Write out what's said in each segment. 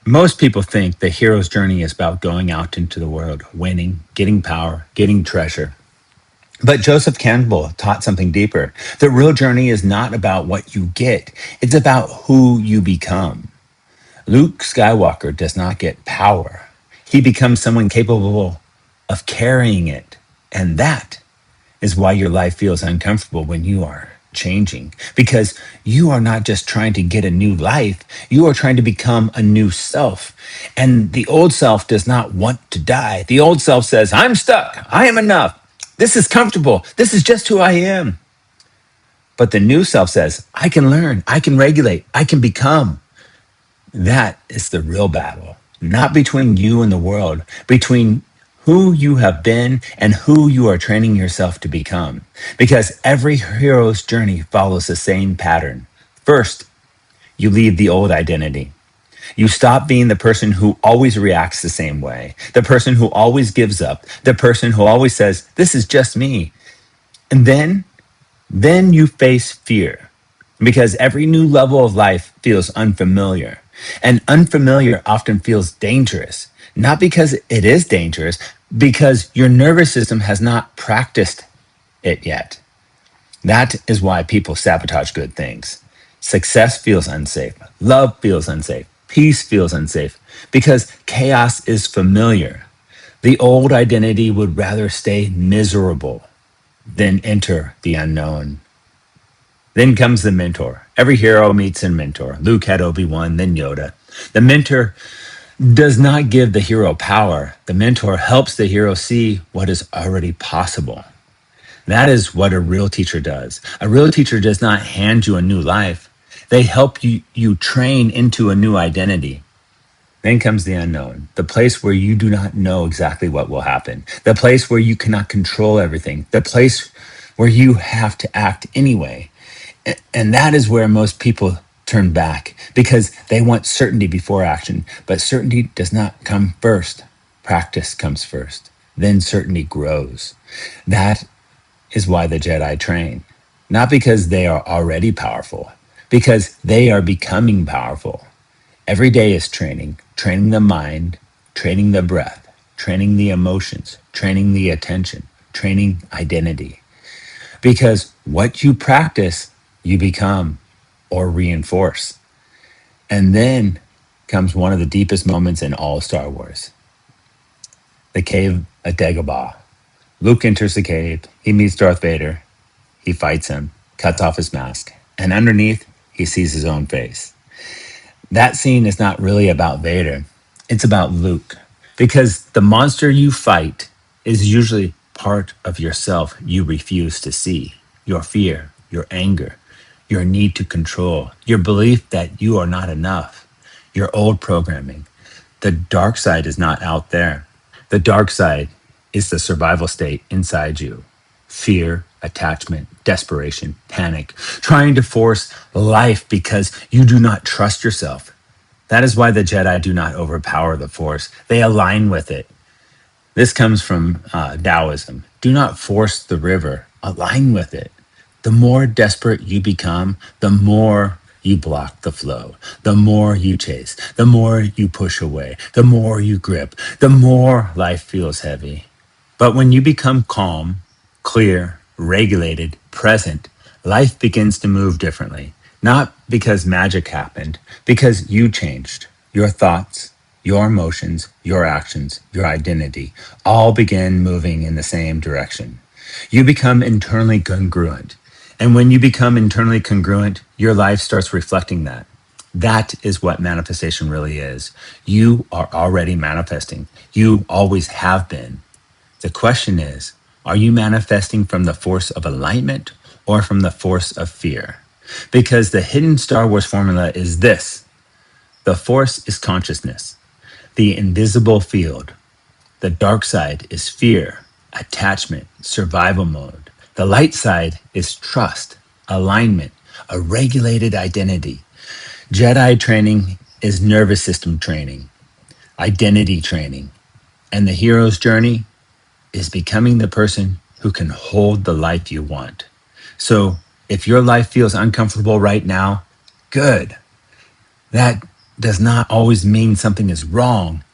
Most people think the hero's journey is about going out into the world, winning, getting power, getting treasure. But Joseph Campbell taught something deeper. The real journey is not about what you get, it's about who you become. Luke Skywalker does not get power, he becomes someone capable of carrying it. And that is why your life feels uncomfortable when you are changing, because you are not just trying to get a new life, you are trying to become a new self. And the old self does not want to die. The old self says, I'm stuck, I am enough, this is comfortable, this is just who I am. But the new self says, I can learn, I can regulate, I can become. That is the real battle, not between you and the world, between who you have been and who you are training yourself to become. Because every hero's journey follows the same pattern. First, you leave the old identity. You stop being the person who always reacts the same way, the person who always gives up, the person who always says, this is just me. And then you face fear, because every new level of life feels unfamiliar. And unfamiliar often feels dangerous, not because it is dangerous, because your nervous system has not practiced it yet. That is why people sabotage good things. Success feels unsafe. Love feels unsafe. Peace feels unsafe because chaos is familiar. The old identity would rather stay miserable than enter the unknown. Then comes the mentor. Every hero meets a mentor. Luke had Obi-Wan, then Yoda. The mentor does not give the hero power. The mentor helps the hero see what is already possible. That is what a real teacher does. A real teacher does not hand you a new life. They help you train into a new identity. Then comes the unknown, the place where you do not know exactly what will happen, the place where you cannot control everything, the place where you have to act anyway. And that is where most people turn back because they want certainty before action. But certainty does not come first. Practice comes first. Then certainty grows. That is why the Jedi train. Not because they are already powerful, because they are becoming powerful. Every day is training, training the mind, training the breath, training the emotions, training the attention, training identity. Because what you practice, you become or reinforce. And then comes one of the deepest moments in all Star Wars, the cave of Dagobah. Luke enters the cave, he meets Darth Vader, he fights him, cuts off his mask, and underneath, he sees his own face. That scene is not really about Vader, it's about Luke. Because the monster you fight is usually part of yourself you refuse to see. Your fear, your anger, your need to control, your belief that you are not enough, your old programming. The dark side is not out there. The dark side is the survival state inside you. Fear, attachment, desperation, panic, trying to force life because you do not trust yourself. That is why the Jedi do not overpower the Force. They align with it. This comes from Taoism. Do not force the river, align with it. The more desperate you become, the more you block the flow, the more you chase, the more you push away, the more you grip, the more life feels heavy. But when you become calm, clear, regulated, present, life begins to move differently. Not because magic happened, because you changed. Your thoughts, your emotions, your actions, your identity all begin moving in the same direction. You become internally congruent. And when you become internally congruent, your life starts reflecting that. That is what manifestation really is. You are already manifesting. You always have been. The question is, are you manifesting from the force of alignment or from the force of fear? Because the hidden Star Wars formula is this. The force is consciousness, the invisible field. The dark side is fear, attachment, survival mode. The light side is trust, alignment, a regulated identity. Jedi training is nervous system training, identity training. And the hero's journey is becoming the person who can hold the life you want. So if your life feels uncomfortable right now, good. That does not always mean something is wrong.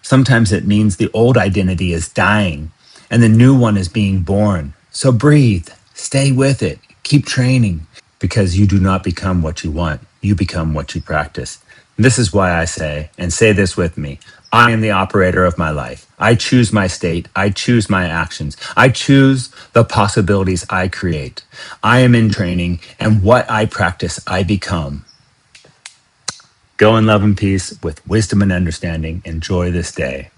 Sometimes it means the old identity is dying and the new one is being born. So breathe, stay with it, keep training, because you do not become what you want. You become what you practice. This is why I say, and say this with me, I am the operator of my life. I choose my state. I choose my actions. I choose the possibilities I create. I am in training, and what I practice, I become. Go in love and peace with wisdom and understanding. Enjoy this day.